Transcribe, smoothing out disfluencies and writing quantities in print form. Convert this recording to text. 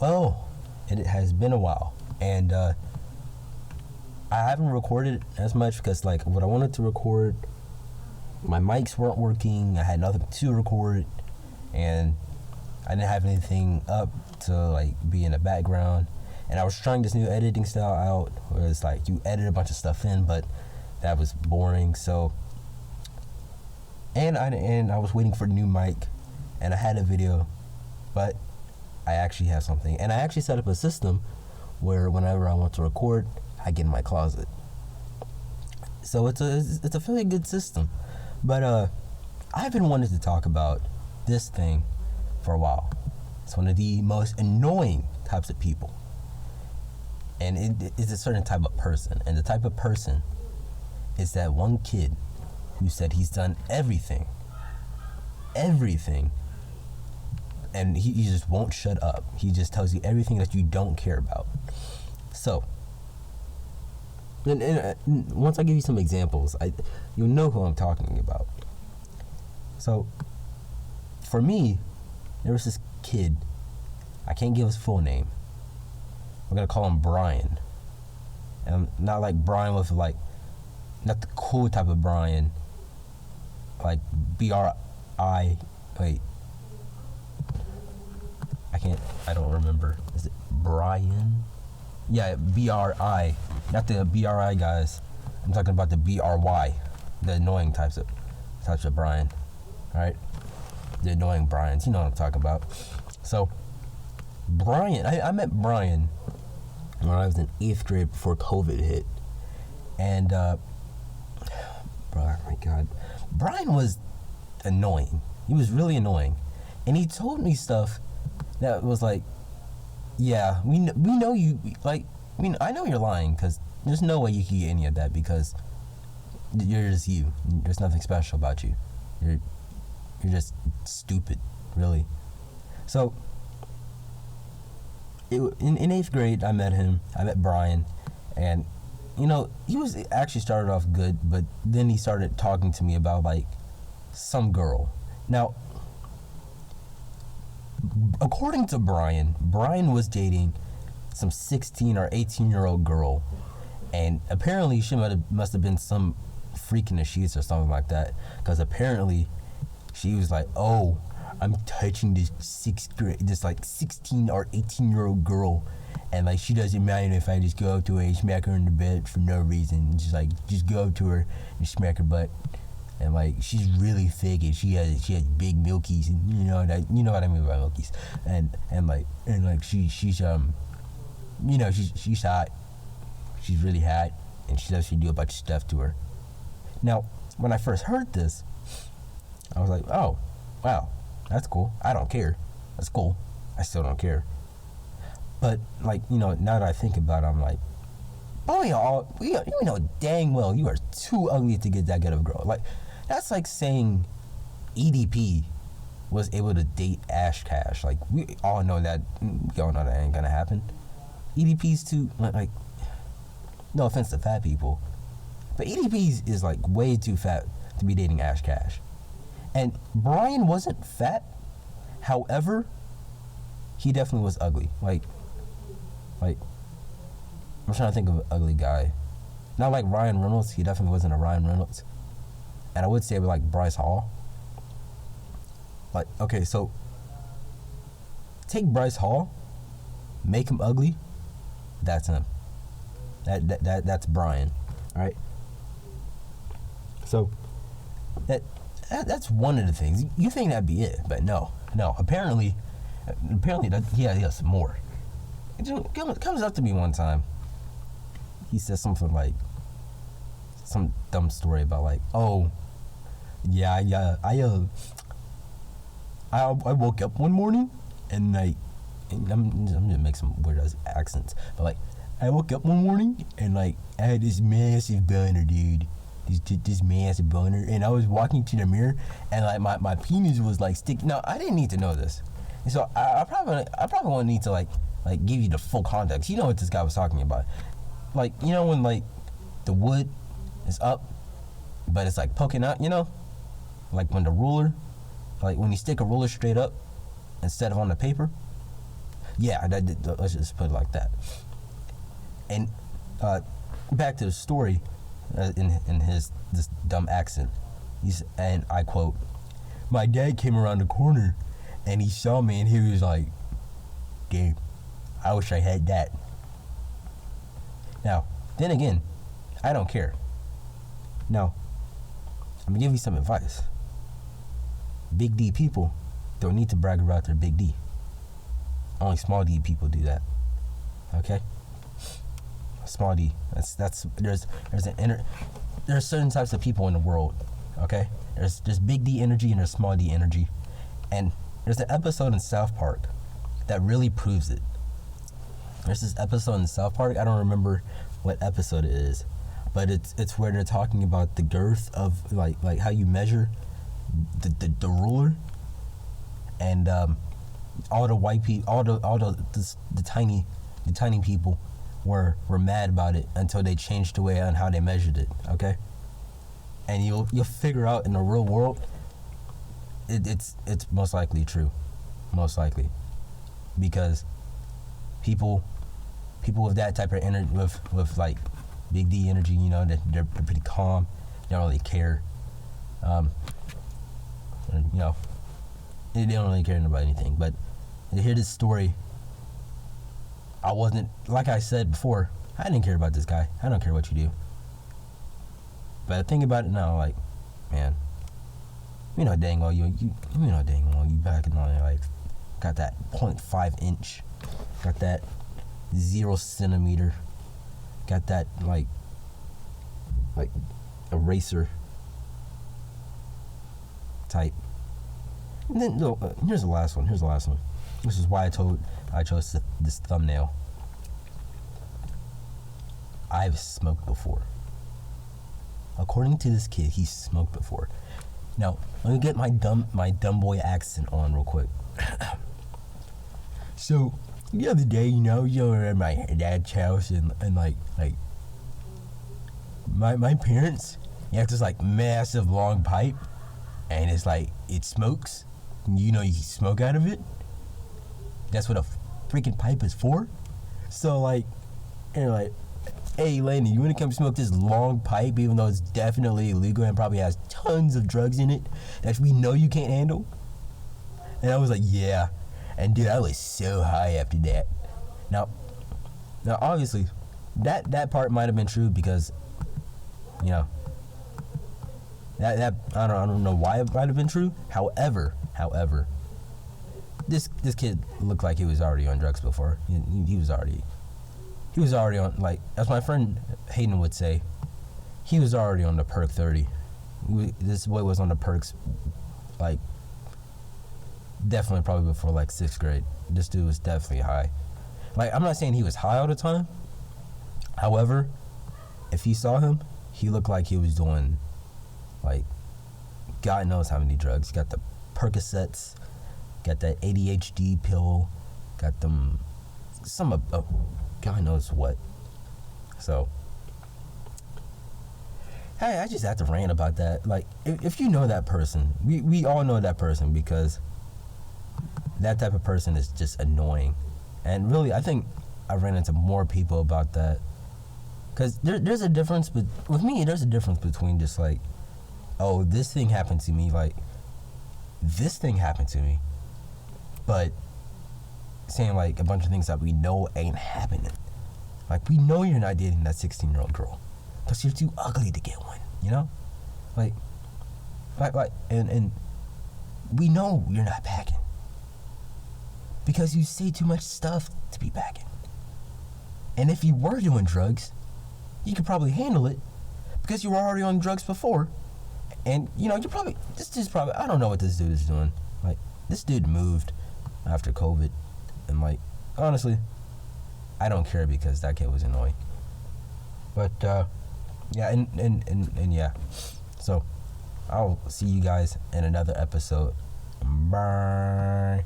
Well, it has been a while, and I haven't recorded as much because, like, what I wanted to record, my mics weren't working. I had nothing to record, and I didn't have anything up to like be in the background. And I was trying this new editing style out, where it's like you edit a bunch of stuff in, but that was boring. So, and I was waiting for a new mic, and I had a video, but I actually have something, and I actually set up a system where whenever I want to record, I get in my closet. So it's a fairly good system. But I've been wanting to talk about this thing for a while. It's one of the most annoying types of people, and it is a certain type of person. And the type of person is that one kid who said he's done everything, and he just won't shut up. He just tells you everything that you don't care about. So, and once I give you some examples, you'll know who I'm talking about. So, for me, there was this kid. I can't give his full name. I'm gonna call him Brian, and not like Brian with like, not the cool type of Brian, like B-R-I. Wait, I don't remember. Is it Brian? Yeah, B-R-I. Not the B-R-I guys. I'm talking about the B-R-Y. The annoying types of Brian. Alright? The annoying Brians. You know what I'm talking about. So, Brian. I met Brian when I was in 8th grade before COVID hit. And, oh my God. Brian was annoying. He was really annoying. And he told me stuff that was like, yeah, we know you, like, I know you're lying, because there's no way you can get any of that, because you're just you. There's nothing special about you. You're just stupid, really. So, in 8th grade, I met Brian, and, he was actually started off good, but then he started talking to me about, like, some girl. Now, according to Brian was dating some 16 or 18-year-old girl, and apparently she must have been some freak in the sheets or something like that, because apparently she was like, oh, I'm touching this 16 or 18-year-old girl, and like she doesn't mind if I just go up to her and smack her in the butt for no reason. Just go up to her and smack her butt. And like she's really thick, and she has big milkies, and you know what I mean by milkies, and she's she's hot, she's really hot, and she loves to do a bunch of stuff to her. Now, when I first heard this, I was like, oh, wow, that's cool. I don't care. That's cool. I still don't care. But like now that I think about it, I'm like, oh yeah, you know dang well you are too ugly to get that good of a girl. Like, that's like saying EDP was able to date Ash Cash. Like, we all know that. We all know that ain't gonna happen. EDP's too, like, no offense to fat people, but EDP is like way too fat to be dating Ash Cash. And Brian wasn't fat. However, he definitely was ugly. Like I'm trying to think of an ugly guy. Not like Ryan Reynolds. He definitely wasn't a Ryan Reynolds. And I would say like Bryce Hall. Like, okay, so take Bryce Hall, make him ugly. That's him. That's Brian. All right. So that's one of the things. You think that'd be it, but no. Apparently that he has some more. It comes up to me one time. He says something like, some dumb story about like, oh, yeah, I woke up one morning and like, and I'm gonna make some weird accents, but like, I woke up one morning and like, I had this massive boner, dude. This massive boner, and I was walking to the mirror, and like my penis was like sticking. Now I didn't need to know this, and so I probably won't need to like give you the full context. You know what this guy was talking about, like when like the wood is up, but it's like poking out. Like when the ruler, like when you stick a ruler straight up instead of on the paper. Yeah, let's just put it like that. And back to the story, in his this dumb accent, and I quote, "My dad came around the corner, and he saw me, and he was like, dude, I wish I had that." Now, then again, I don't care. Now, I'm gonna give you some advice. Big D people don't need to brag about their big D. Only small D people do that. Okay? Small D. There's certain types of people in the world. Okay? There's big D energy and there's small D energy. And there's an episode in South Park that really proves it. There's this episode in South Park, I don't remember what episode it is, but it's where they're talking about the girth of like how you measure the ruler, and all the white people, all the tiny people were mad about it until they changed the way on how they measured it. Okay, and you'll figure out in the real world, it's most likely true, most likely, because people with that type of energy, with like big D energy, you know, they're pretty calm, they don't really care, you know, they don't really care about anything. But to hear this story, I wasn't, like I said before, I didn't care about this guy. I don't care what you do. But I think about it now, like, man, you know dang well you back in on it, like, got that 0.5 inch, got that 0 centimeter, got that like eraser type. And then here's the last one. This is why I chose this thumbnail. I've smoked before. According to this kid, he's smoked before. Now, let me get my dumb boy accent on real quick. So the other day, you know, we're at my dad's house, and like my parents, you have this like massive long pipe, and it's like it smokes. You know, you can smoke out of it. That's what a freaking pipe is for. So like, and you're like, hey Landon, you wanna come smoke this long pipe, even though it's definitely illegal and probably has tons of drugs in it that we know you can't handle? And I was like, yeah. And dude, I was so high after that. Now obviously, that part might have been true because, you know, that I don't know why it might have been true. However, this kid looked like he was already on drugs before. He was already on, like, as my friend Hayden would say, he was already on the Perc 30. This boy was on the Percs, like, definitely probably before like 6th grade. This dude was definitely high. Like, I'm not saying he was high all the time. However, if you saw him, he looked like he was doing, like, God knows how many drugs. Got the Percocets, got that ADHD pill, got them some of God knows what. So hey, I just have to rant about that. Like, if you know that person, we all know that person, because that type of person is just annoying. And really, I think I ran into more people about that, because there's a difference, but with me, there's a difference between just like, oh, this thing happened to me, like, this thing happened to me, but saying like a bunch of things that we know ain't happening. Like, we know you're not dating that 16-year-old girl because you're too ugly to get one, you know? Like, and we know you're not packing because you say too much stuff to be packing. And if you were doing drugs, you could probably handle it because you were already on drugs before. And, you know, this dude's probably, I don't know what this dude is doing. Like, this dude moved after COVID. And, like, honestly, I don't care because that kid was annoying. But, yeah, and yeah. So, I'll see you guys in another episode. Bye.